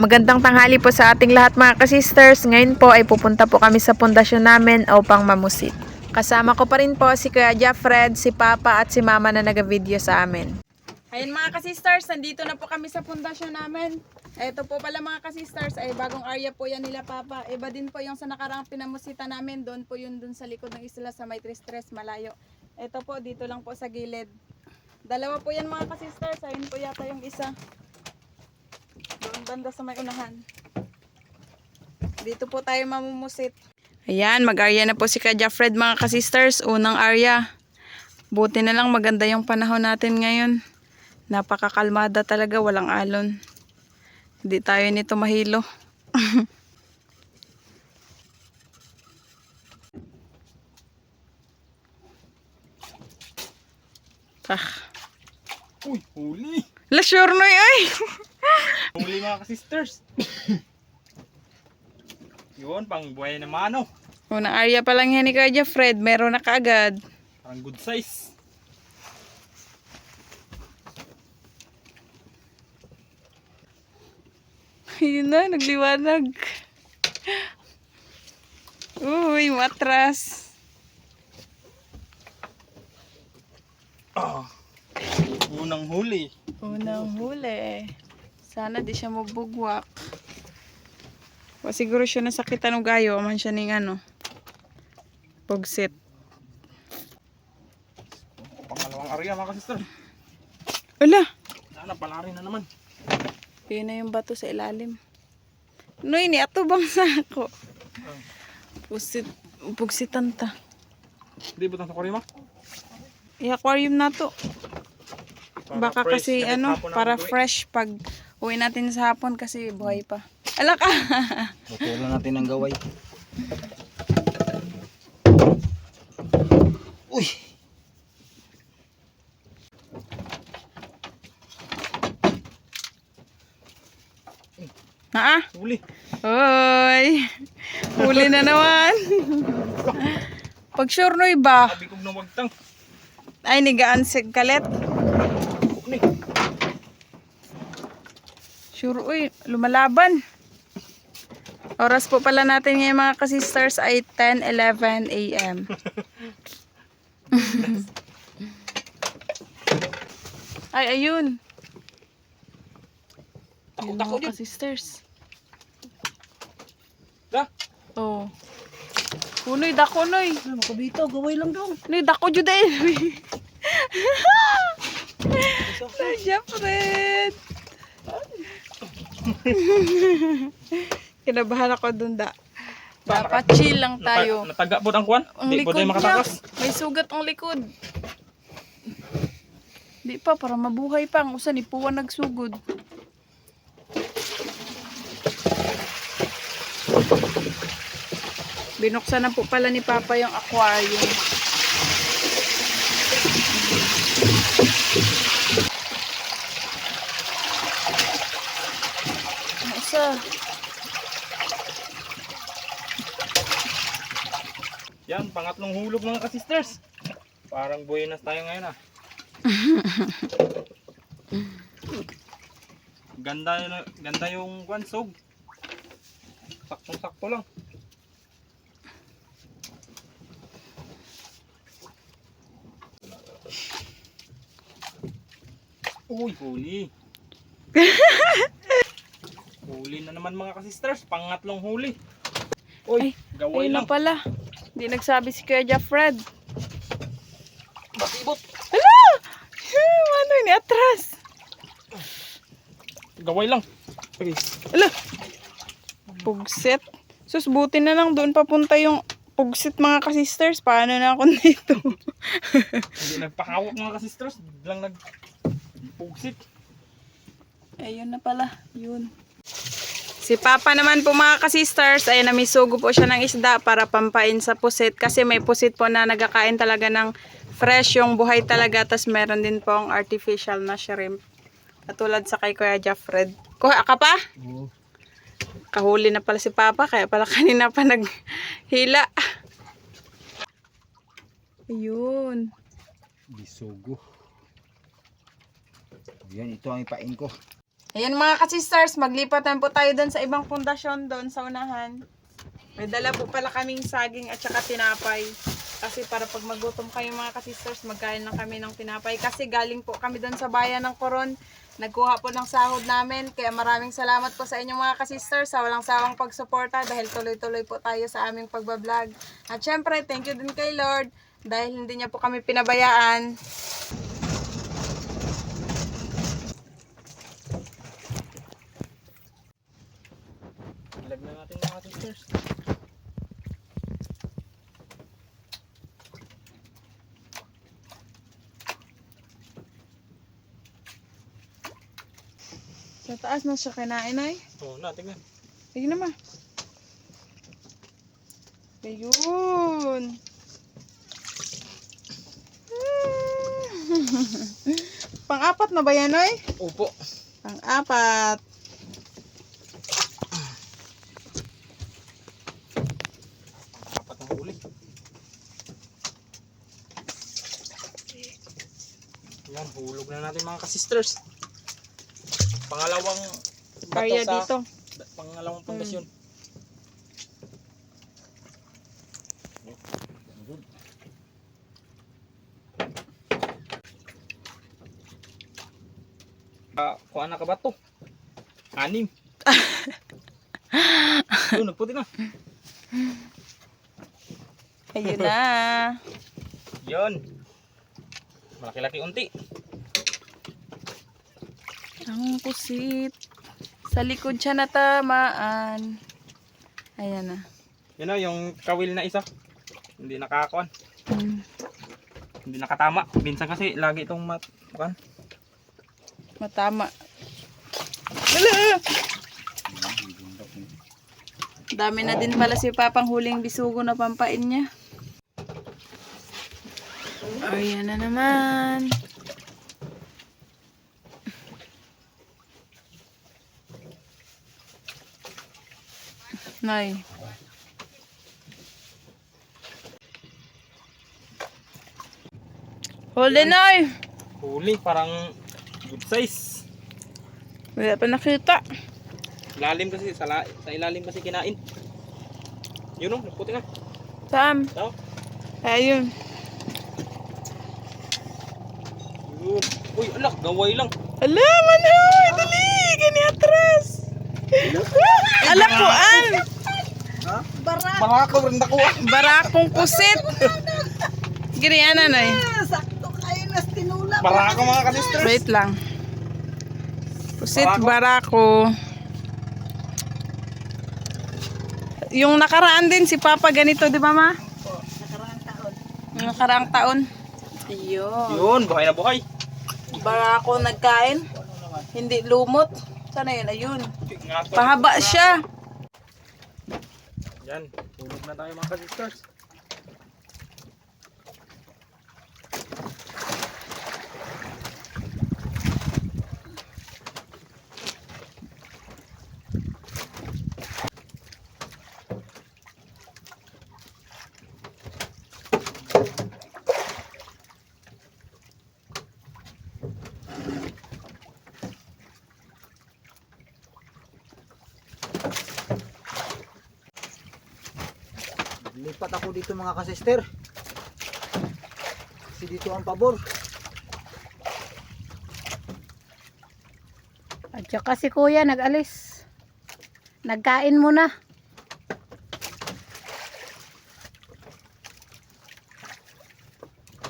Magandang tanghali po sa ating lahat mga kasisters. Ngayon po ay pupunta po kami sa pundasyon namin upang mamusit. Kasama ko pa rin po si Kuya Jeffred, si Papa at si Mama na nag-video sa amin. Ayun mga kasisters, nandito na po kami sa pundasyon namin. Ito po pala mga kasisters, ay bagong area po yan nila Papa. Iba din po yung sa nakarang pinamusita namin. Doon po yun doon sa likod ng isla sa may Tres malayo. Ito po dito lang po sa gilid. Dalawa po yan mga kasisters. Ayun po yata yung isa. Doon banda sa may unahan. Dito po tayo mamumusit. Ayan, mag-area na po si Kuya Jeffred mga kasisters. Unang area. Buti na lang maganda yung panahon natin ngayon. Napakakalmada talaga, walang alon. Hindi tayo nito mahilo. Uy, huli! La sure noy ay. Huli mga ka-sisters. Yun, pang buhay na mano. Unang area pa lang yan ni Kuya Jeffred. Meron na kaagad. Parang good size. Ayun na, nagliwanag. Uy, matras. Unang huli. Unang huli. Sana di siya mabugwak. O siguro siya nasakitan ng gayo. Aman siya ng ano. Pugsit. Pangalawang area mga ka-sisters. Ala! Sana pala rin na naman. Yun na yung bato sa ilalim. Noy, ni ato bang sako? Pugsitan ta. Hindi butang sa kurima? I-aquarium na to. Baka fresh. kasi Kahit ano, hapon para namin gawin. fresh pag uwi natin sa hapon kasi buhay pa. Ala ka! Tutulan natin ang gaway. Uy! Ha? Huli. Hoy! Huli na naman. Pag sure noy ba? Sabi kong nawagtang. Ay, nigaan sa kalet. Huli. Sure, uy, lumalaban. Oras po pala natin ngayon mga kasisters ay 10:11 a.m. Ay, ayun. Ayun Takot-takot mga yun. kasisters. Da? Oh. Kunoy, dako noy. Makabitaw, gaway lang daw. Noy, dako jud eh. Sir Jeffred. Kinabahan ako dun da. Baka chill lang tayo. Nataga po ang kuwan? Ang Di po likod tayo niya. makatakas. May sugat ang likod. Di pa, para mabuhay pa. Ang usan, ipuwan nagsugod. Binuksan na po pala ni Papa yung aquarium. Ang isa. Yan, pangatlong hulog mga ka-sisters. Parang buenas tayo ngayon ah. Ganda yung guansog. Saktong-sakto lang. Uy, huli. Huli na naman mga ka-sisters. Pangatlong huli. Uy, gaway Ayun na lang. pala. Hindi nagsabi si Kuya Jeffred. Batibot. Hala! Ano ni atras? Gaway lang. Okay. Hala! Pugsit. Sus, buti na lang doon papunta yung pugsit mga kasisters. Paano na ako dito? Hindi nagpakawak mga ka-sisters. Biglang nagpugsit. Ayun na pala. Yun. Si Papa naman po mga kasisters, ay namisugo po siya ng isda para pampain sa pusit. Kasi may pusit po na nagkakain talaga ng fresh, yung buhay talaga. Tapos meron din po ang artificial na shrimp. Katulad sa kay Kuya Jeffred. Kuha ka pa? Oo. Kahuli na pala si Papa, kaya pala kanina pa naghila. Ayun. Bisugo. Yan, ito ang ipain ko. Ayan mga ka-sisters, maglipat na po tayo doon sa ibang pundasyon doon sa unahan. May dala po pala kaming saging at saka tinapay. Kasi para pag magutom kayo mga ka-sisters, magkain lang kami ng tinapay. Kasi galing po kami doon sa bayan ng Coron. Nagkuha po ng sahod namin. Kaya maraming salamat po sa inyong mga ka-sisters sa walang sawang pagsuporta dahil tuloy-tuloy po tayo sa aming pagbablog. At syempre, thank you din kay Lord dahil hindi niya po kami pinabayaan. Ilag na natin mga sisters. Sa taas na siya kinain ay. Oo na, tingnan. Ayun naman. Ayun. Pang-apat na ba yan, oy? Opo. Pang-apat. Apat ang huli. Yan, hulog na natin mga ka-sisters. Pangalawang Area bato dito. pangalawang pundasyon. Kuha na ka ba to? 6. Doon, nagputi na. Ayun na. Yun. Malaki-laki unti. Ang pusit. Sa likod siya natamaan. Ayan na. Yun o, yung kawil na isa. Hindi nakakuan. Hmm. Hindi nakatama. Minsan kasi lagi itong Matama. Dala! Dami na din pala si Papang huling bisugo na pampain niya. Ayan na naman. Nay. Huli, Nay! huli. Parang good size. Wala pa nakita. Ilalim kasi, sa ilalim kasi kinain. Yun o, nagputi na. Saan? Ito. Ayun. Yun. Uy, alak, gaway lang. Ala, manoy! Dali! Gani atras! Ala ko, an! Marako rin nakuha. Barakong pusit! Gani, Nay. Marako mga ka-sisters. Wait lang. Pusit, barako. Yung nakaraan din, si Papa ganito, di ba, Ma? Yung nakaraang taon. Ayun. Yun, buhay na buhay. Barako nagkain. Hindi lumot. Sana yun? Ayun. Pahaba siya. Yan, hulog na tayo mga ka-sisters. Lipat ako dito mga kasister. Kasi dito ang pabor. At saka si kuya nag-alis. Nagkain muna.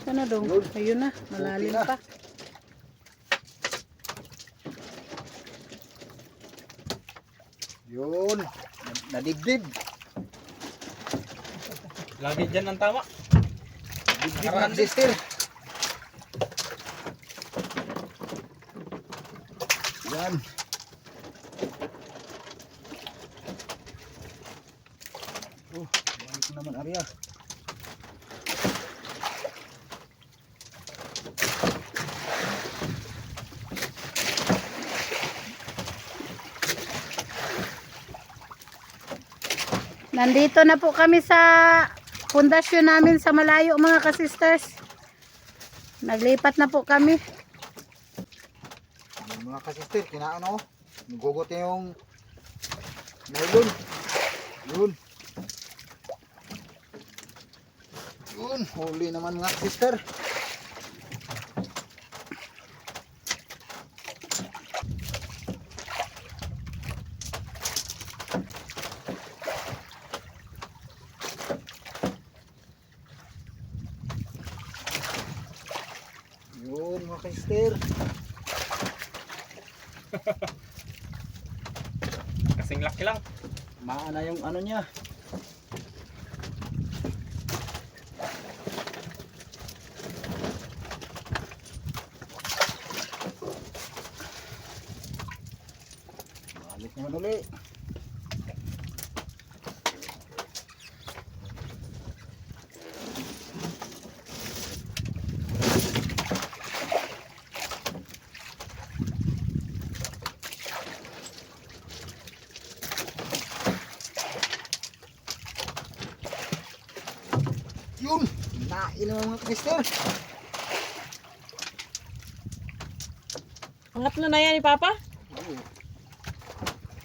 Sana dong? Ayun na, malalim pa. Yun. Nadibdib. Lagi dyan ang tama. Dibdib mga kasister. Yan. Oh, balik naman Arya. Nandito na po kami sa pundasyon namin sa malayo mga kasisters. Naglipat na po kami. Mga kasister, kinaan ako. Nagugot na yung nylon. Yun. Yun, huli naman mga sister. Yun mga sister. Kasing laki lang. Maana yung ano niya. Balik naman uli. Yun, nain naman mga sister. Pangatlo na yan ni Papa?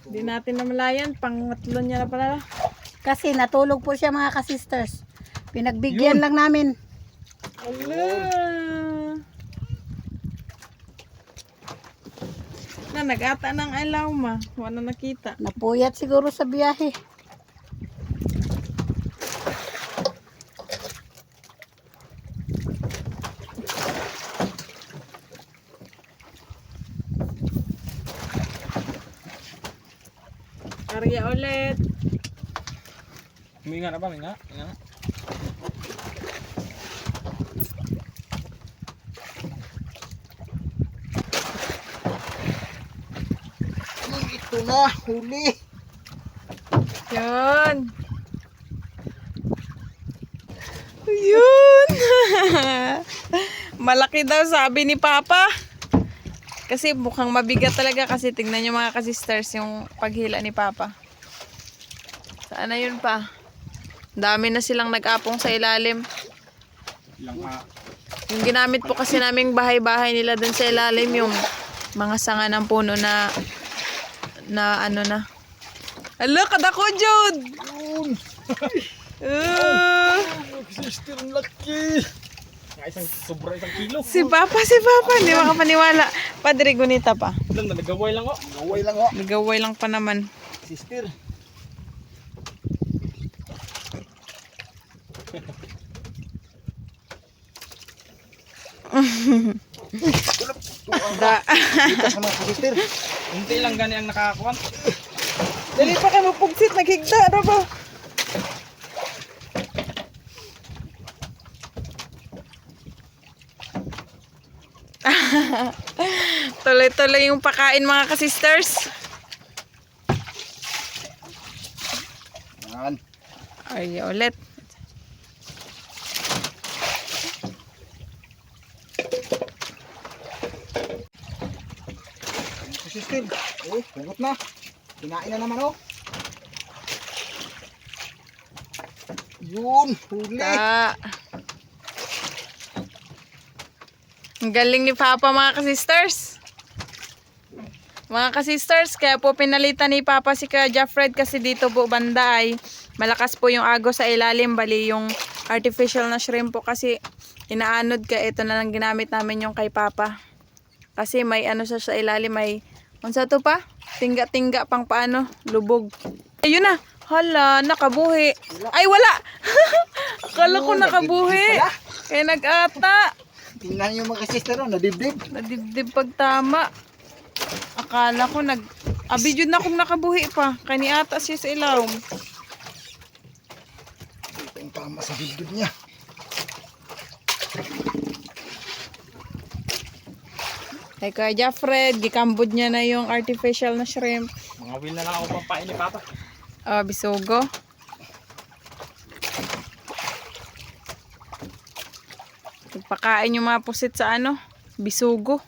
Hindi natin namalayan. Pangatlo niya na pala. Kasi natulog po siya mga ka-sisters. Pinagbigyan lang namin. Ala. Na, nag-ata ng alaw ma. Wala nakita. Napuyat siguro sa biyahe. Karya ulit. Minga na ba? Minga? Minga na. Ito na, huli. Yun. Yun. Malaki daw sabi ni Papa. Kasi mukhang mabigat talaga kasi tingnan nyo mga kasisters yung paghila ni Papa. Saan na yun pa? Dami na silang nag-apong sa ilalim. Ilang Yung ginamit po kasi naming bahay-bahay nila dun sa ilalim yung mga sanga ng puno na ano na. Ala, kadako, Jod! Yun. Sister, ang laki. Sobra isang kilo. Si Papa, hindi makapaniwala. Padre, gunita pa. Lang, nagaway lang oh. Gaway lang oh. Nagaway lang pa naman. Sister. Kita sa mga sister. Unti lang gani ang nakakakuha. Dali pa kayo mapugsit, naghigda. Ano ba? Tuloy-tuloy yung pakain mga kasisters. Yan. Ay, ulit. Sister. Oh, hugot na. Kinain na naman oh. Yun, huli. Ang galing ni Papa mga kasisters. Mga kasisters, kaya po pinalitan ni Papa si Kuya Jeffred kasi dito po banda ay malakas po yung agos sa ilalim. Bali yung artificial na shrimp po kasi inaanod ka. Ito na lang ginamit namin yung kay Papa. Kasi may ano sa ilalim, may unsa to pa? Tingga-tingga pang paano, lubog. Ayun na. Hala, nakabuhi. Ay, wala. Akala ko nakabuhi. Kaya nag-ata. Tingnan niyo mga sister oh, nadibdib. Nadibdib pagtama. Akala ko abidyo na kung nakabuhi pa. Kani ata siya sa ilaw. Ito yung tama sa dibdib niya. Kay Kuya Jeffred, gikambod niya na yung artificial na shrimp. Mga will na lang ako pampain ni Papa. Bisugo. Pagpakain yung mga pusit sa ano, bisugo.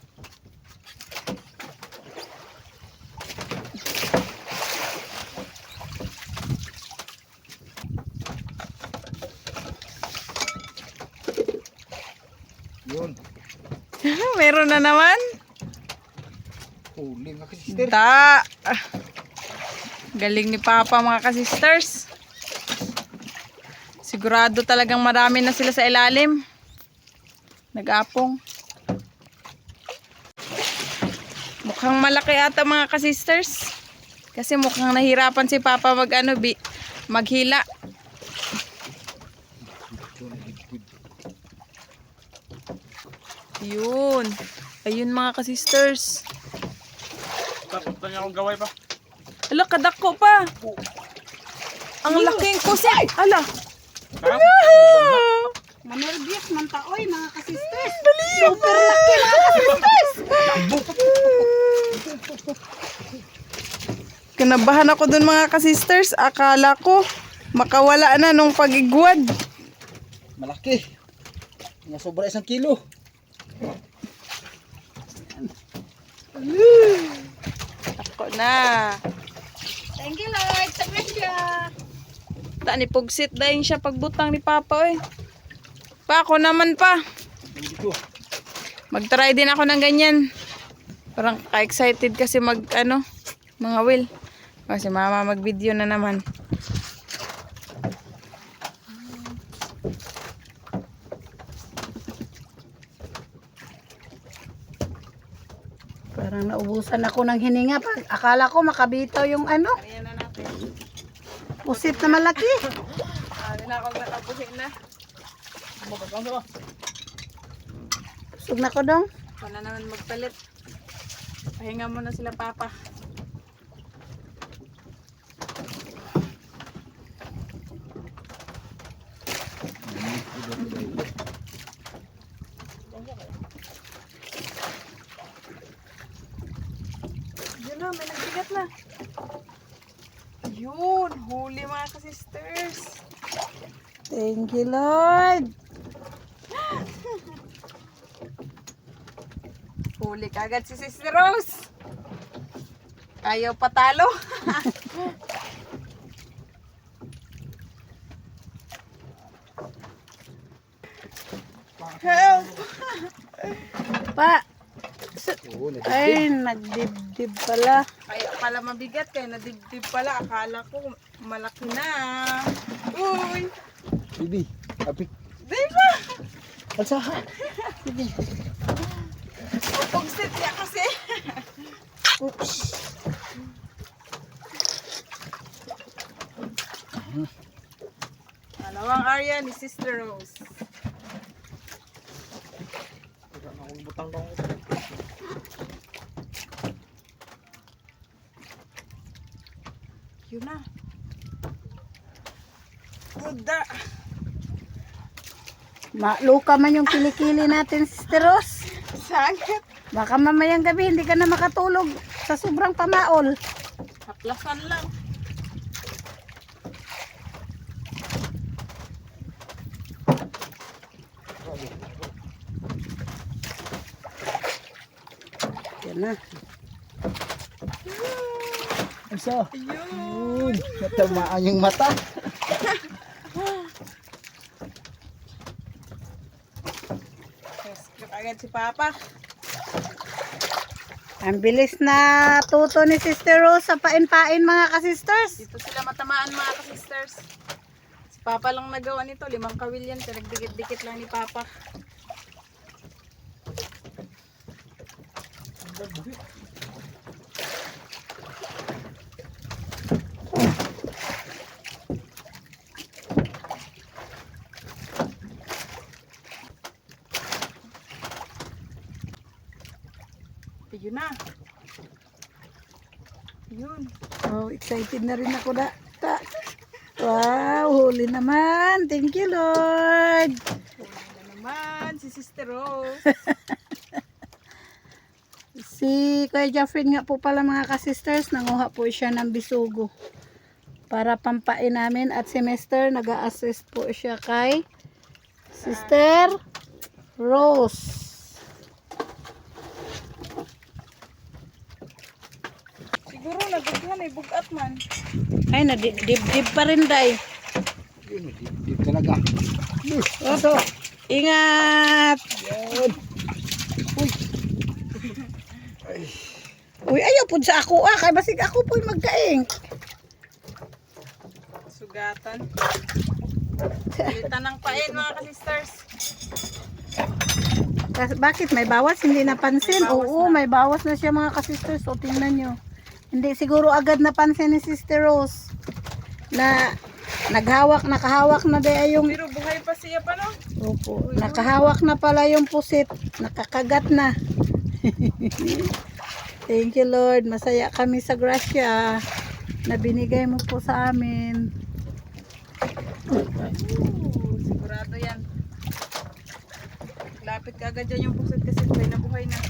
Yun. Meron na naman. Huli mga ka-sister. Da! Galing ni Papa mga ka-sisters. Sigurado talagang marami na sila sa ilalim. Nag-apong. Mukhang malaki ata mga ka-sisters. Kasi mukhang nahirapan si Papa maghila. Yun. Ayun mga ka-sisters. Tapos niya akong gaway pa. Ala, kadako pa. Ang laking kusit. Ala. Manerbias man taoy mga ka-sisters. Super laki mga ka-sisters. Kinabahan ako dun mga ka-sisters. Akala ko makawala na nung pag-igwad. Malaki. Nga sobra 1 kilo. Ako na. Thank you Lord sa grasya. Ta ni pugsit dahin siya pagbutang ni Papa oy. Pa ako naman pa. Dito. Mag-try din ako ng ganyan. Parang ka-excited kasi mga will. Kasi Mama mag-video na naman. Parang naubusan ako ng hininga. Akala ko makabitaw yung ano. Ayan na natin. Pusit na malaki. Ano na ako natapusin na. Pusog na ko dong. Ako na naman magpalit. Pahinga muna sila Papa. Yun na, may nagbigat na. Yun, huli mga ka-sisters. Thank you Lord. Huli kagad si Sister Rose. Ayaw patalo. Help! Pa. Oo, Ay, nagdibdib pala. Kaya pala mabigat, kaya nadibdib pala. Akala ko malaki na. Uy! Bibi, apik. Diba? Alsaha. Pugsit niya kasi. Oops. Dalawang area ni Sister Rose. Butang dong. Yun na. Muda. Maluka man yung kilikili natin, Sister Rose. Sakit. Baka mamayang gabi hindi ka na makatulog sa sobrang pamaol. Haplasan lang. Yan na. Alsa. Ayun. Natamaan yung mata. Rescue agad si Papa. Ang bilis na tuto ni Sister Rose sa pain-pain mga ka-sisters. Dito sila matamaan mga ka-sisters. Si Papa lang nagawa nito. 5 kawil yan. Pinagdikit-dikit lang ni Papa. Ayun na. Ayun. Oh, excited na rin ako da. Wow, huli naman. Thank you, Lord. Wala naman si Sister Rose. Si Kuya Jeffrey nga po pala mga ka-sisters, nanguha po siya ng bisugo para pampain namin at si Mr. nag-a-assist po siya kay Sister Rose. Siguro nagughan eh, bugat man. Ay, nadibdib pa rin day. Yun, dip talaga. Oso, ingat! Yan. Uy. Ay. Uy, ayaw po sa ako kay basig ako po magkaing. Sugatan. Pilitan ng pain mga ka-sisters. Bakit may bawas? Hindi napansin? May bawas Oo, na. may bawas na siya mga ka-sisters. So, tingnan nyo. Hindi siguro agad napansin ni Sister Rose na nakahawak na day yung Pero buhay pa siya pa no? opo, nakahawak na pala yung pusit, nakakagat na. Thank you Lord, masaya kami sa grasya na binigay mo po sa amin. Sigurado yan. Lapit ka agad dyan yung pusit kasi buhay na buhay na.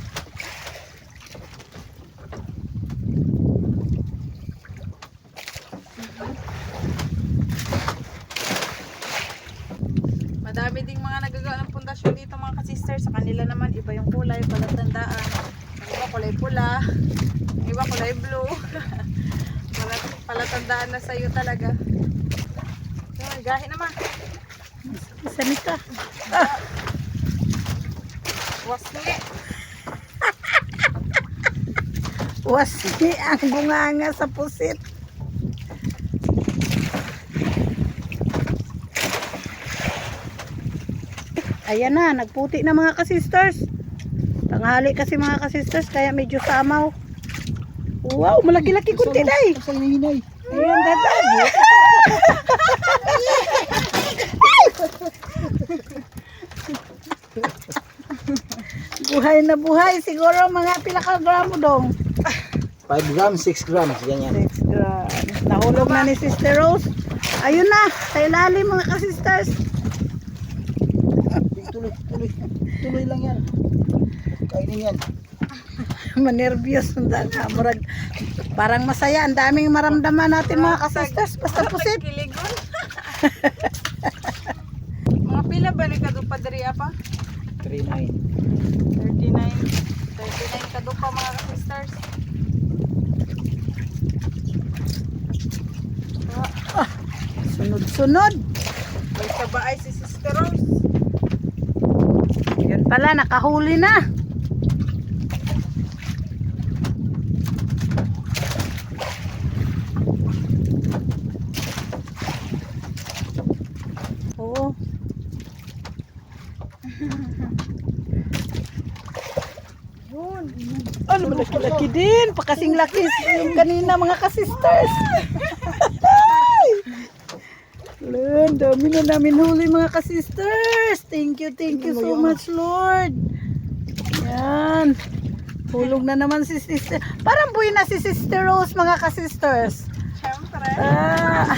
Madami ding mga nagagawa ng pundasyon dito mga ka-sisters. Sa kanila naman iba yung kulay, palatandaan. Yung iba kulay pula, yung iba kulay blue. Palatandaan na sa'yo talaga. Yung gahi naman. Sanit ka. Wasngi. Wasi ang bunganga sa pusit. Ayan na, nagputi na mga ka-sisters. Tanghali kasi mga ka-sisters, kaya medyo samaw. Wow, malaki-laki kunti na eh. Sa hinihinay. Ayan, dadag. Buhay na buhay. Siguro mga pila ka gramo dong. 5 grams, 6 grams, ganyan. 6 grams. Nahulog na ni Sister Rose. Ayun na, sa ilalim mga ka-sisters. Tuloy lang yan. Kainin yan. Manervyos. Parang masaya. Ang daming maramdaman natin mga ka-sisters. Basta pusit. Kiligon. Mga pila ba ni kadupa diri apa? 39. 39 kadupa mga ka-sisters. Sunod-sunod. May kabaay si Sister Rose. Yun pala, nakahuli na. Oo. Yun. Ano, malaki-laki din. Pakasing laki yung kanina mga ka-sisters. Lord, dami na namin huli mga ka-sisters. Thank you so much Lord. Yan. Hulog na naman si sister. Parang buhay na si Sister Rose mga ka-sisters. Siyempre. Ah.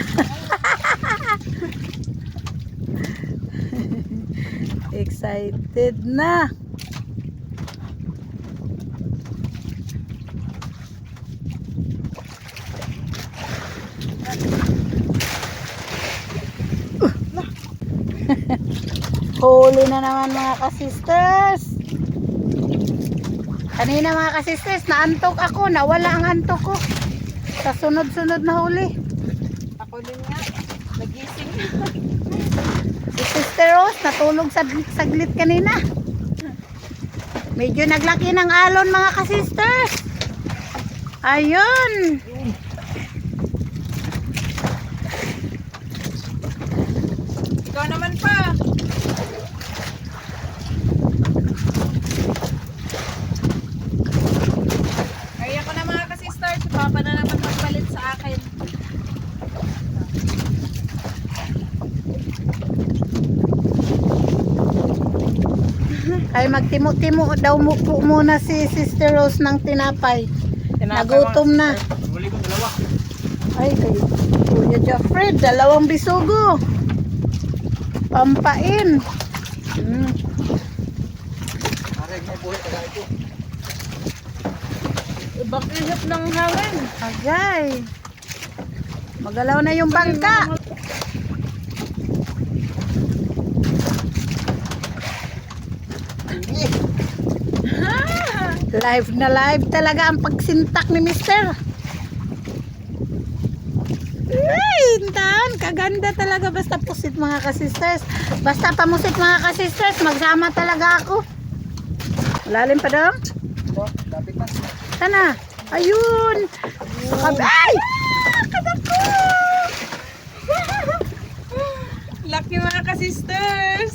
Excited na. Huli na naman mga ka-sisters. Kanina mga ka-sisters, naantok ako. Nawala ang antok ko. Sa sunod-sunod na huli. Ako din nga. Nagising. Si Sister Rose, natulog saglit kanina. Medyo naglaki ng alon mga ka-sisters. Ayun. Ikaw naman pa. Kaya ko na mga ka-sister. Si Papa na naman magpalit sa akin. Ay magtimo-timo daw po muna si Sister Rose ng tinapay. Nagutom na. Huli ko dalawa. Ay, kay Kuya Jeffrey, 2 bisugo. Pampain. Aray, may buhay ka ito. Bakihip ng hangin. Agay. Magalaw na yung bangka. Live na live talaga ang pagsintak ni Mister. Ay, hintaan. Kaganda talaga basta pusit mga ka-sisters. Basta pamusit mga ka-sisters, magsama talaga ako. Lalim pa daw? Ito, lapit na. Sana. Ayun. Ay! Kadako! Laki mga ka-sisters.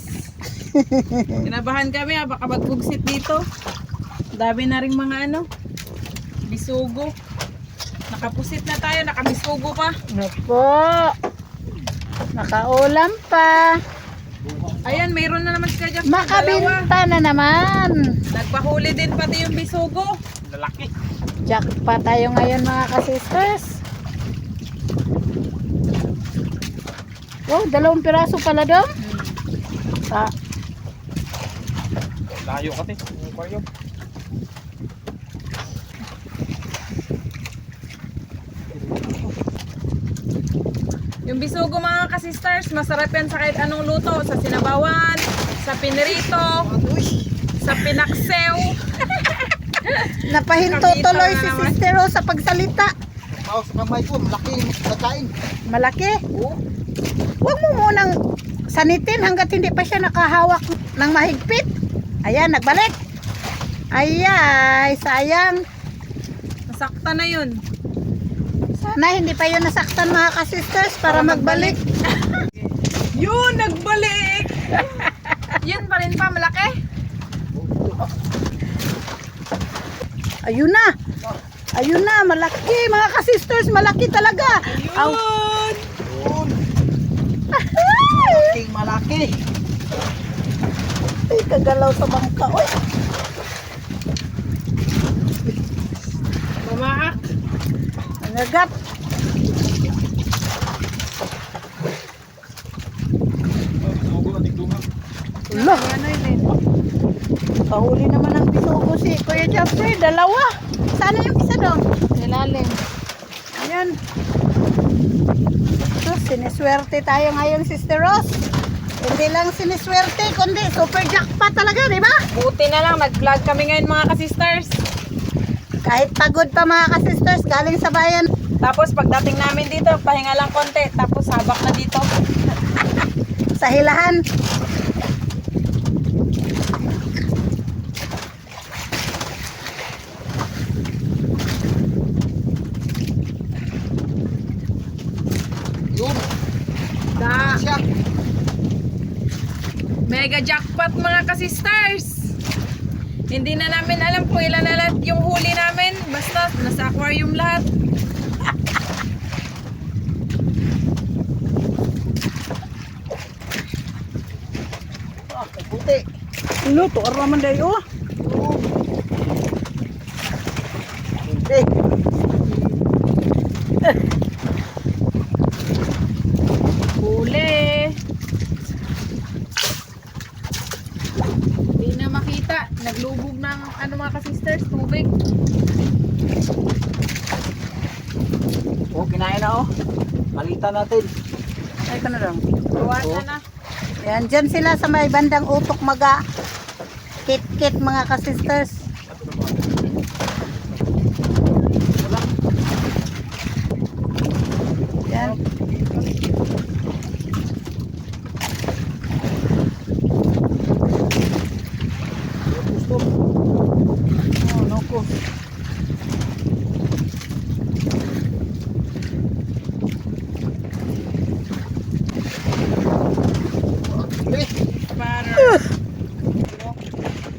Kinabahan kami baka magbugsit dito. Dami na rin mga bisugo. Nakapusit na tayo, nakabisugo pa. Opo. Nakaulam pa. Ayan, mayroon na naman si Kuya Jeff. Dalawa. Makabinta na naman. Nagpahuli din pati yung bisugo. Lalaki. Jackpot tayo ngayon mga ka-sisters. Wow, 2 piraso pala dong. Sa Layo kasi. Yung aquarium. Yung bisugo mga ka-sisters, masarap yan sa kahit anong luto. Sa sinabawan, sa pinirito, sa pinaksew. napahinto Kamita tuloy na si naman. Sister Rose sa pagsalita. Mouse sa kamay ko, malaki yung pagkain. Malaki. Huwag mo munang sanitin hanggat hindi pa siya nakahawak ng mahigpit. Ayan, nagbalik. Ayay, sayang. Nasakta na yun. Sana hindi pa yun nasaktan mga ka-sisters para magbalik. Yun, nagbalik! Yun pa rin pa, malaki. Ayun na. Ayun na, malaki mga ka-sisters, malaki talaga. Aw. Yun! Malaking malaki. Ay, kagalaw sa bangka. Oy. Mamaak. Nagap. Bisugo na tigdungan. Ulo. Ano yun? Kahuli naman ang bisugo si Kuya Jeffrey. 2. Sana yung isa dong. Nilalim. Ayan. So, siniswerte tayo ngayon, Sister Rose. Hindi lang siniswerte, kundi super jackpot talaga, di ba? Buti na lang, nag-vlog kami ngayon mga ka-sisters. Kahit pagod pa mga ka-sisters, galing sa bayan. Tapos pagdating namin dito, pahinga lang konti. Tapos habak na dito. Sa hilahan. Yun, Da, siya. mega jackpot mga ka-sisters. Hindi na namin alam kung ilan na lahat yung huli namin. Basta nasa aquarium lahat. Ah, puti. Ulo, tuwar naman dayo. Puti. Huli. Hindi na makita. Naglubog ng mga ka-sisters, tubig. Oh, kinain na oh. Palitan natin. Ay, ka na lang. Bawasan na. Ayan, dyan sila sa may bandang utok maga. Kit-kit mga ka-sisters. Yan. Gusto. Oh, naku. Para.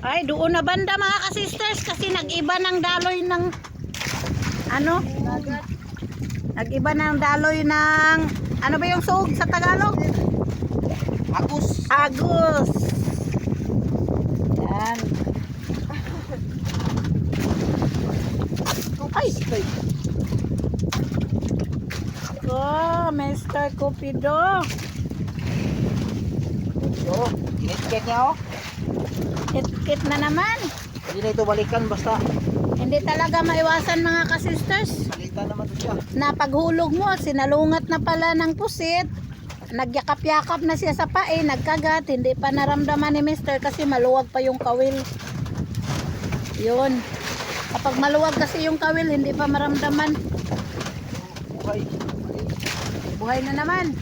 Ay, doon na banda mga ka-sisters kasi nag-iba ng daloy ng nag-iba ng daloy ng ano ba yung suog sa Tagalog? Agus. Agus. Yan. Ay, oh, Mr. Cupido. Oh, kinit-kit niya oh. Kit-kit na naman. Hindi na ito balikan basta Hindi talaga maiwasan mga ka-sisters. palitan naman ito siya. Na paghulog mo, sinalungat na pala ng pusit. Nagyakap-yakap na siya sa pae, nagkagat. Hindi pa naramdaman ni Mister kasi maluwag pa yung kawil. Yun. Kapag maluwag kasi yung kawil, hindi pa maramdaman. Buhay. Buhay na naman.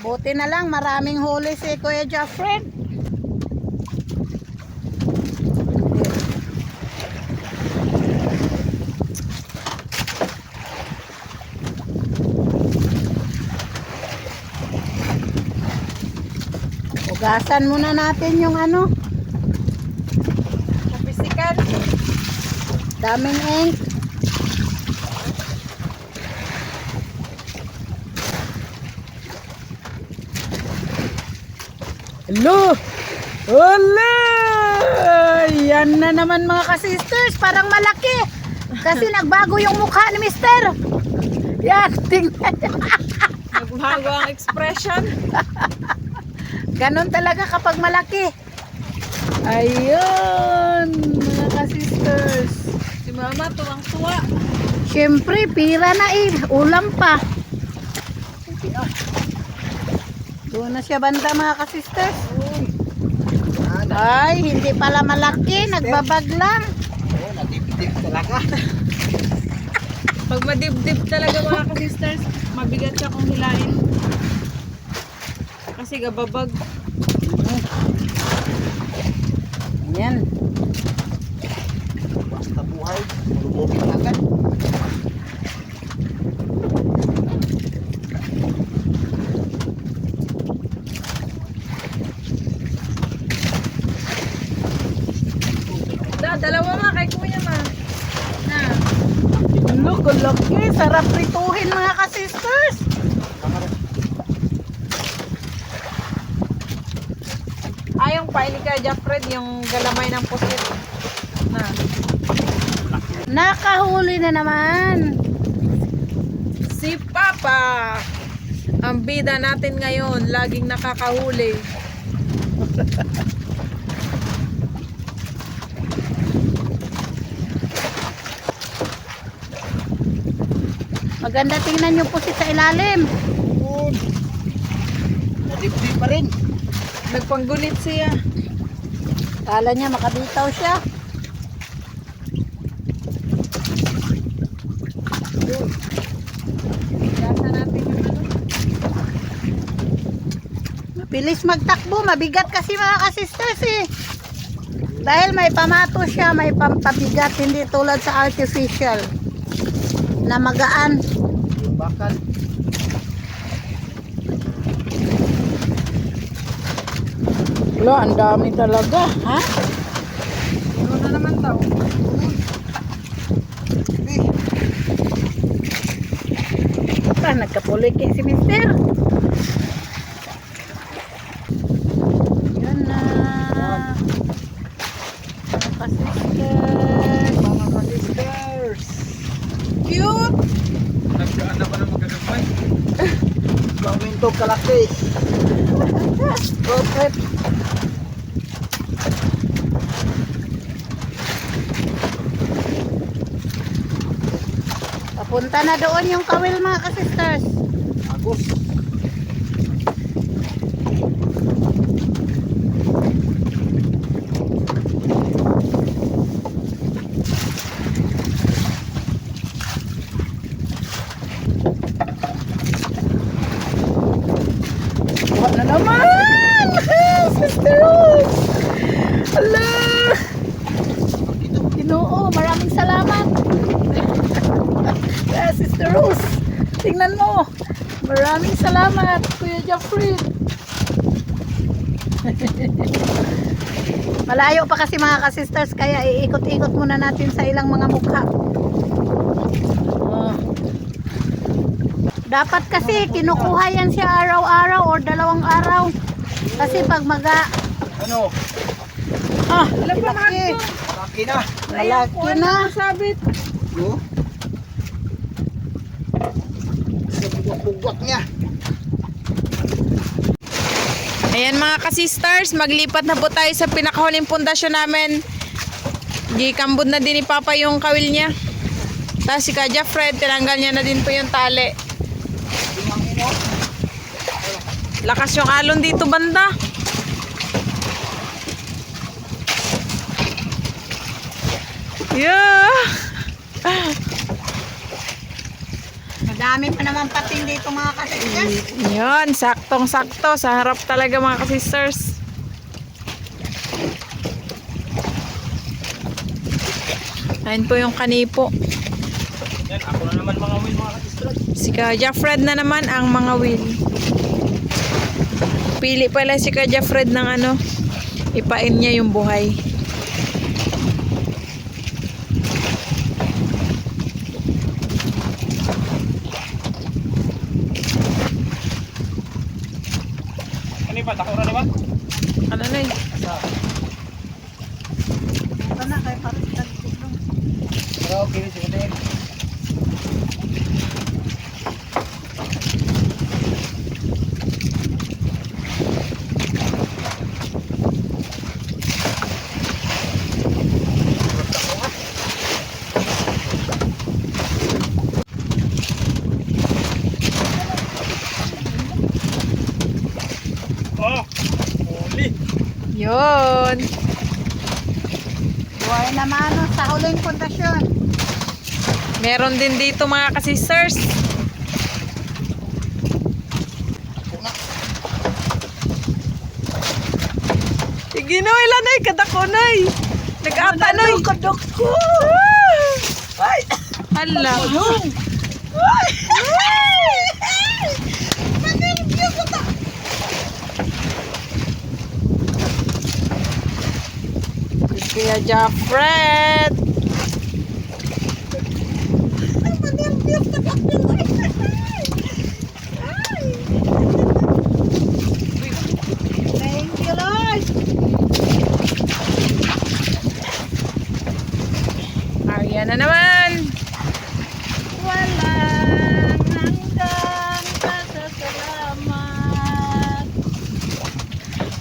Buti na lang, maraming huli si Kuya Jeffrey. Hugasan muna natin yung ano, Kapisikan. daming ink. Hello! Hala! Yan na naman mga ka-sisters, parang malaki. Kasi nagbago yung mukha ni Mister. Yan, tingnan. Nagbago ang expression. Ganon talaga kapag malaki. Ayun, mga ka-sisters. Si Mama tuwang-tuwa. Siyempre, pira na eh. Ulam pa. Doon na siya banda mga ka-sisters. Ay, hindi pala malaki. Nagbabag lang. Oo, natiptip talaga. Pag madibdib talaga mga ka-sisters, mabigat siya kung hilain. Kasi gababag. Ayan. Basta buhay, malubogin agad. Dalawa nga kay Kuya Ma. Na. Ano, kulaki. Sarap prituhin mga ka-sisters. Yung paili ka, Jeffred, yung galamay ng pusit. Na. Nakahuli na naman. Si Papa. Ang bida natin ngayon, laging nakakahuli. Maganda tingnan yung pusit sa ilalim. Good. Natiptip pa rin. Nagpanggunit siya. Kala niya makabitaw siya. Gasa natin yung ano. Mabilis magtakbo. Mabigat kasi mga ka-sisters eh. Dahil may pamato siya, may pampabigat. Hindi tulad sa artificial. Na magaan. Yung bakal. Wala, ang dami talaga. Ha? Meron na naman daw. Nagkapuliki si Mister. Yan na. Ka-sisters. Mga ka-sisters. Cute! Nagdaan na pa na magagambay. Gawin to kalaki. Road trip. Papunta na doon yung kawil mga ka-sisters. Agos. Kuha na naman! Sister Rose! Hala! Ginoo, maraming salamat! Sister Rose, tingnan mo! Maraming salamat, Kuya Jeffrey! Malayo pa kasi mga ka-sisters, kaya iikot-ikot muna natin sa ilang mga mukha. Oh. Dapat kasi kinukuha yan siya araw-araw or dalawang araw. Kasi pag Ano? Alam pa Malaki. mahal ko. Malaki na. malaki na. Sabit. No? Sa bugwak-bugwak niya. Ayan mga ka-sisters, maglipat na po tayo sa pinakahuling pundasyon namin. Gikambod na din ni Papa yung kawil niya. Tapos si Ka Jeffred, tinanggal niya na din po yung tali. Lakas yung alon dito banda. Yeah. Madami pa naman pating dito mga ka-sisters. Yun, saktong-sakto. Sa harap talaga mga ka-sisters. Ayun po yung kanipo. Yan, ako na naman mga win mga ka-sisters. Si Ka Jeffred na naman ang mga wheel. Pumipili pala si Kuya Fred ng ano, ipain niya yung buhay. Ano ba? Takura na ba? Ano na eh? Ito na kay parang tagtulong. Pero okay, sige din. Oh! Huli! Yun. Buhay naman no, sa huling pundasyon. Meron din dito mga kasisters. Sige no, ilanay, kadakunay. Nag-atanoy. Kadok ko. Ay! Hala. Kuya Jafred. Thank you, Lord. Ayan na naman. Walang hanggang pasasalamat.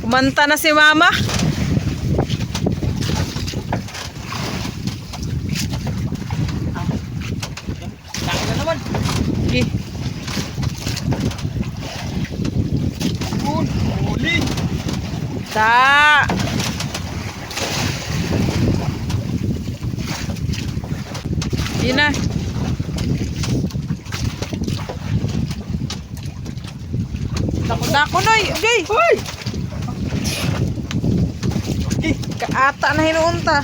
Kumanta na si Mama. Laki na naman! Sige. Huli! Ta. Yun na. Dako-dako na eh. Okay. Hoy! Kaata na hinuunta.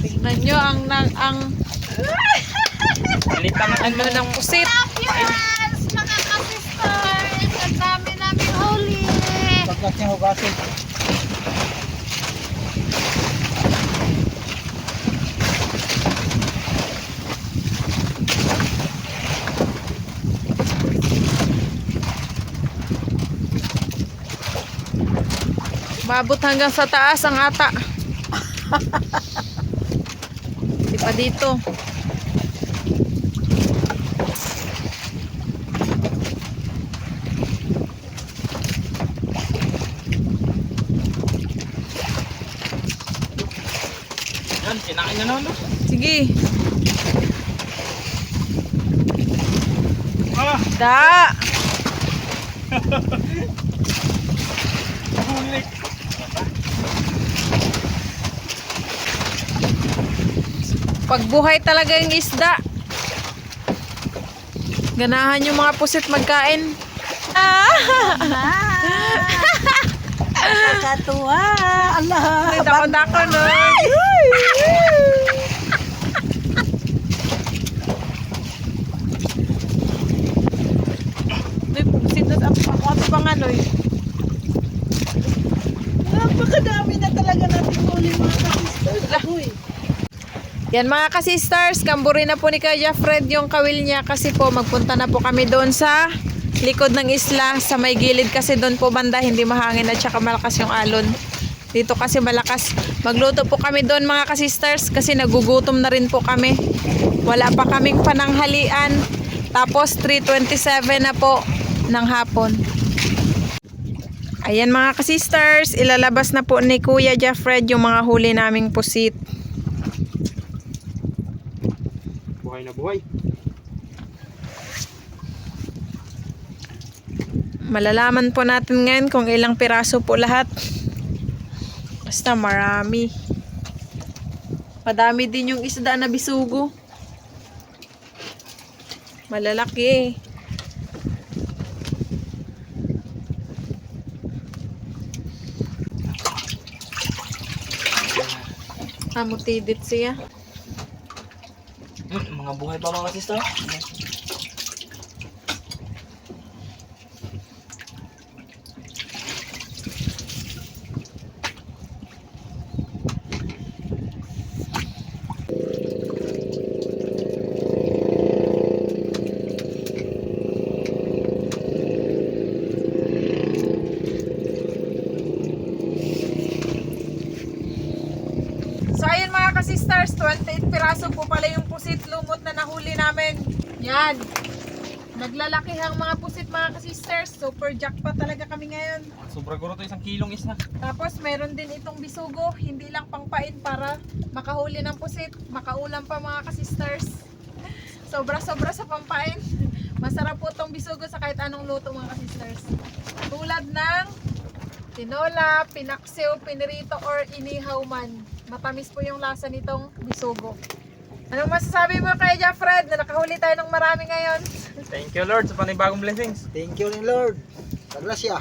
Tignan nyo ang Palitan na ano ng pusit. Yes, mga ka-sisters. Ang dami namin huli. Pagkat niya hugasin. Mabot hanggang sa taas ang ata. Di pa dito. Yan, kinain na naman no? Sige. Ah! Da. Huli! Pagbuhay talaga yung isda. Ganahan yung mga pusit magkain. Nakakatuwa. Allah. Dako-dako nun. May pusit na ako at pang ano eh. Napakadami na talaga natin huli mga ka-sisters. Uy. Yan mga ka-sisters, kamburi na po ni Kuya Fred yung kawil niya kasi po magpunta na po kami doon sa likod ng isla, sa may gilid kasi doon po banda hindi mahangin at saka malakas yung alon. Dito kasi malakas. Magluto po kami doon mga ka-sisters kasi nagugutom na rin po kami. Wala pa kaming pananghalian. Tapos 3:27 na po ng hapon. Ayan mga ka-sisters, ilalabas na po ni Kuya Jafred yung mga huli naming pusit. Buhay na buhay. Malalaman po natin ngayon kung ilang piraso po lahat. Basta marami. Madami din yung isda na bisugo. Malalaki. Amutidit siya. Mga buhay pa mga sister. So ayun mga ka-sisters, 28 piraso po pala yung pusit lumot na nahuli namin. Yan. Naglalakihang mga pusit mga ka-sisters. Super jackpot talaga kami ngayon. Sobra guro to 1 kilong isa. Tapos meron din itong bisugo, hindi lang pangpain para makahuli ng pusit, makaulam pa mga ka-sisters. Sobra-sobra sa pampain. Masarap po itong bisugo sa kahit anong luto mga ka-sisters. Tulad ng tinola, pinaksiw, pinirito or inihaw man. Matamis po yung lasa nitong bisugo. Anong masasabi mo kay Jafred na nakahuli tayo ng marami ngayon? Thank you Lord sa panibagong blessings. Thank you rin Lord. Paglasya.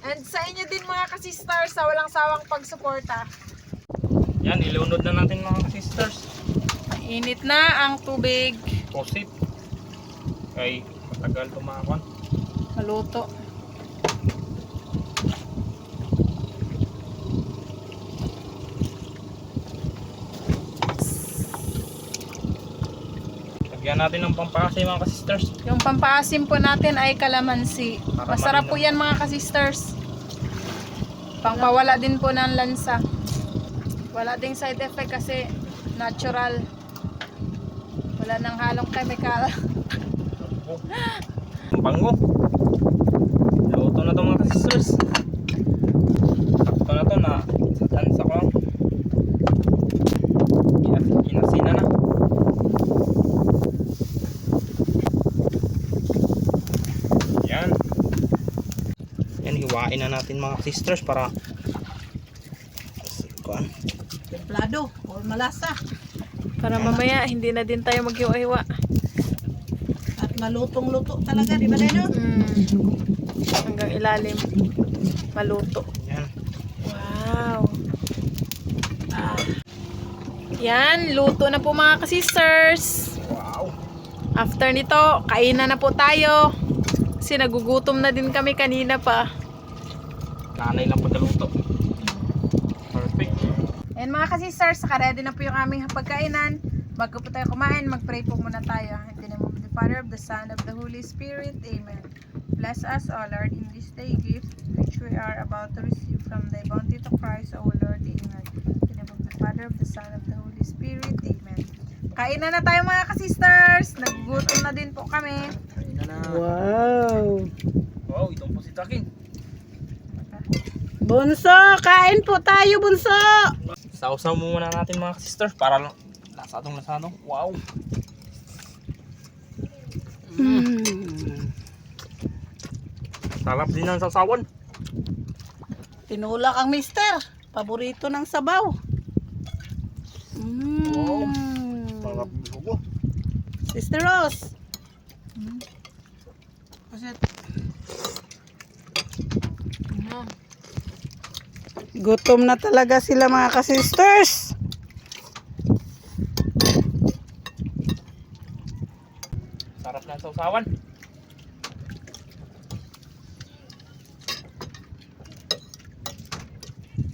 And sa inyo din mga ka-sisters sa walang sawang pagsuporta. Yan, ilunod na natin mga sisters. Init na ang tubig. Posit. Kay matagal tumakon. Maluto. Lagyan natin ng pampakasay mga sisters. Yung pampaasim po natin ay kalamansi. Para Masarap po malinaw. yan mga ka-sisters. Pangpawala din po ng lansa. Wala ding side effect kasi natural. Wala nang halong chemical. Ang bango. Luto na to mga sisters. Sakto na to na sa tansa ko lang. Kinasina na. Yan. Yan, hiwain na natin mga sisters para kuan. Templado or malasa. Para mamaya hindi na din tayo maghiwa-hiwa. At malutong-luto talaga, di ba Dino? Hanggang ilalim. Maluto. Yan. Wow. Yan, luto na po mga ka-sisters. Wow. After nito, kainan na po tayo. Kasi nagugutom na din kami kanina pa. Nanay lang pagkaluto. Perfect. And mga ka-sisters, ready na po yung aming pagkainan. Bago po tayo kumain, mag-pray po muna tayo. In the name of the Father, of the Son, of the Holy Spirit. Amen. Bless us, O Lord, in this day gift, which we are about to receive from thy bounty to Christ, O Lord. Amen. In the name of the Father, of the Son, of the Holy Spirit. Amen. Kainan na tayo mga ka-sisters. Nagugutom na din po kami. Ayun na. Wow! Wow, itong po si Taking. Bunso! Kain po tayo, Bunso! Sausaw mo muna natin mga sisters para lasadong. Wow. Sarap din ang sausawan. Tinulak ang mister. Paborito ng sabaw. Wow. Sarap bisugo. Sister Rose. Gutom na talaga sila mga ka-sisters. Sarap ng sausawan.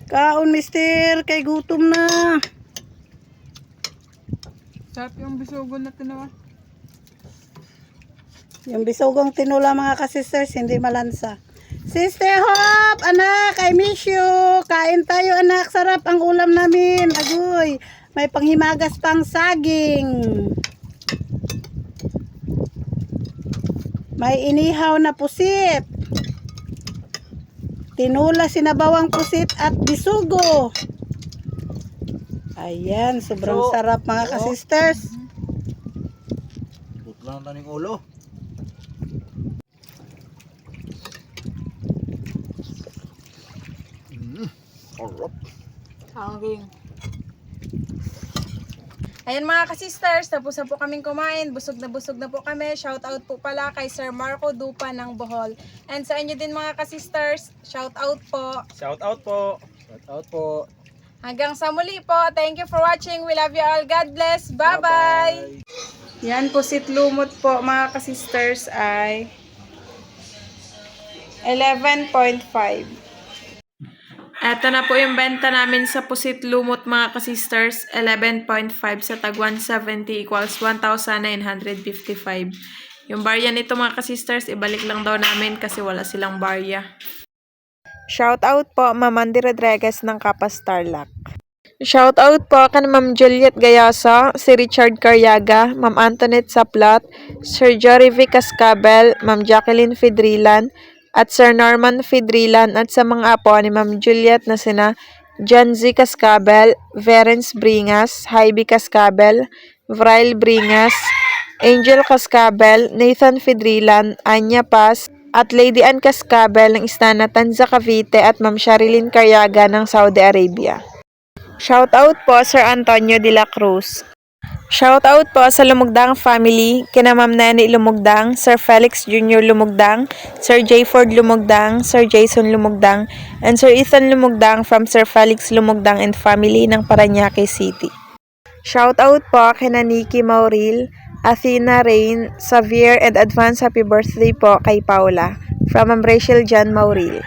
Kaon mister, kay gutom na. Sarap yung bisugo na tinawa. Yung bisugong tinula mga ka-sisters, hindi malansa. Sister Hope, anak, I miss you. Kain tayo anak, sarap ang ulam namin. Agoy, may panghimagas pang saging. May inihaw na pusit. Tinula, sinabawang pusit at bisugo. Ayan, sobrang So, sarap mga ka-sisters. Buto lang taning ulo. Sarap. Hanging. Ayan mga ka-sisters, tapos na po kaming kumain. Busog na po kami. Shout out po pala kay Sir Marco Dupa ng Bohol. And sa inyo din mga ka-sisters, shout out po. Shout out po. Shout out po. Hanggang sa muli po. Thank you for watching. We love you all. God bless. Bye-bye. Yan, pusit lumot po mga ka-sisters ay 11.5. Eto na po yung benta namin sa pusit lumot mga ka-sisters. 11.5 sa tag 170 equals 1,955. Yung barya nito mga ka-sisters, ibalik lang daw namin kasi wala silang barya. Shout out po Ma'am Andy Rodriguez ng Kapas Tarlac. Shout out po kan Ma'am Juliet Gayoso, si Richard Caryaga, Ma'am Antoinette Saplot, Sir Jory V. Cascabel, Ma'am Jacqueline Fidrilan, at Sir Norman Fidrilan at sa mga apo ni Ma'am Juliet na sina John Z. Cascabel, Verence Bringas, Heidi Cascabel, Vrail Bringas, Angel Cascabel, Nathan Fidrilan, Anya Paz, at Lady Ann Cascabel ng Istana Tanza Cavite at Ma'am Sharilyn Caryaga ng Saudi Arabia. Shout out po Sir Antonio de la Cruz. Shout out po sa Lumugdang family, kina Ma'am Nene Lumugdang, Sir Felix Jr. Lumugdang, Sir J. Ford Lumugdang, Sir Jason Lumugdang, and Sir Ethan Lumugdang from Sir Felix Lumugdang and family ng Parañaque City. Shout out po kina Nikki Mauril, Athena Rain, Xavier, and advance happy birthday po kay Paula from Ma'am Rachel John Mauril.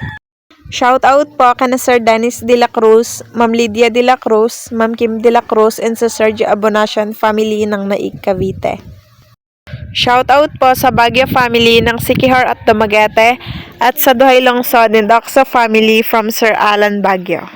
Shout out po kana Sir Dennis de la Cruz, Ma'am Lydia de la Cruz, Ma'am Kim de la Cruz, and sa Sergio Abonacion family ng Naig, Cavite. Shout out po sa Baguio family ng Sikihor at Dumaguete at sa Duhay Lungsod and Doxa family from Sir Alan Baguio.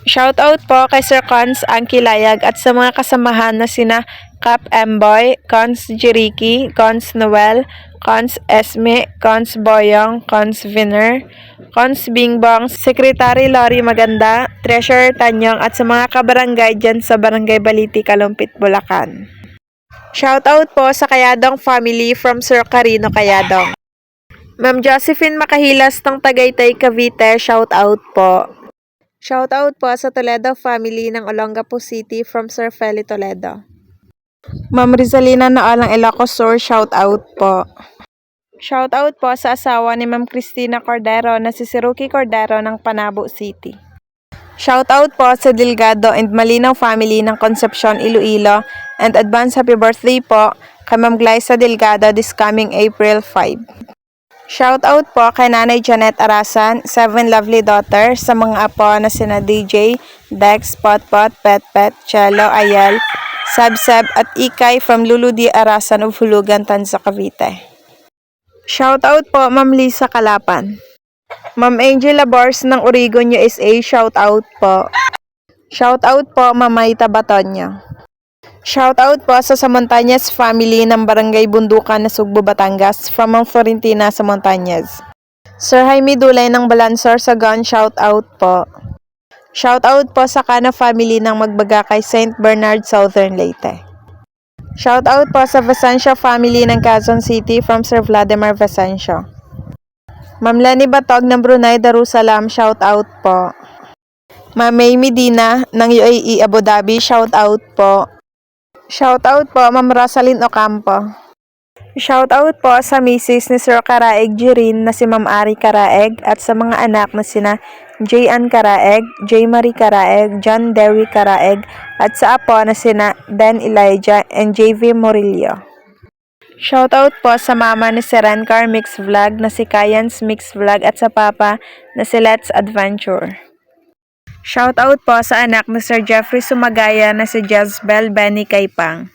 Shout out po kay Sir Cons Angkilayag at sa mga kasamahan na sina Cap Emboy, Cons Jiriki, Cons Noel, Cons Esme, Cons Boyong, Cons Viner, Cons Bingbong, Secretary Lori Maganda, Treasurer Tanyong at sa mga kabarangay dyan sa Barangay Baliti, Kalumpit, Bulacan. Shout out po sa Kayadong family from Sir Carino Kayadong. Ma'am Josephine Makahilas ng Tagaytay, Cavite, shout out po. Shout out po sa Toledo family ng Olongapo City from Sir Feli Toledo. Ma'am Rizalina Naalang Ilocos Sur, shout out po. Shout out po sa asawa ni Ma'am Cristina Cordero na si Siruki Cordero ng Panabo City. Shout out po sa Delgado and Malinaw family ng Concepcion, Iloilo, and advance happy birthday po kay Ma'am Glyza Delgado this coming April 5. Shout out po kay Nanay Janet Arasan, 7 lovely daughters, sa mga apo na sina DJ, Dex, Potpot, Petpet, Cello, Ayel, Sab at Ikay from Lulu D. Arasan of Hulugan, Tanza, Cavite. Shout out po Ma'am Lisa Kalapan. Ma'am Angela Bors ng Oregon, USA, shout out po. Shout out po Ma'am Maita Batonyo. Shout out po sa Montañez family ng Barangay Bundukan na Sugbo, Batangas from Ma'am Florentina sa Montañez. Sir Jaime Dulay ng Balansor sa Gon, shout out po. Shout out po sa Cano family ng Magbagakay, St. Bernard, Southern Leyte. Shout out po sa Vasancio family ng Quezon City from Sir Vladimir Vasancio. Ma'am Lenny Batog ng Brunei Darussalam, shout out po. Ma'am May Medina ng UAE Abu Dhabi, shout out po. Shout out po Ma'am Rosalyn Ocampo. Shout out po sa misis ni Sir Karaeg Jirin na si Ma'am Ari Karaeg at sa mga anak na sina J. Ann Karaeg, J. Marie Karaeg, John Derry Karaeg at sa apo na sina Dan Elijah and J.V. Morillo. Shout out po sa mama ni si Rencar Mix Vlog na si Kayans Mix Vlog at sa papa na si Let's Adventure. Shout out po sa anak ni Sir Jeffrey Sumagaya na si Jezbel Benny Kaipang.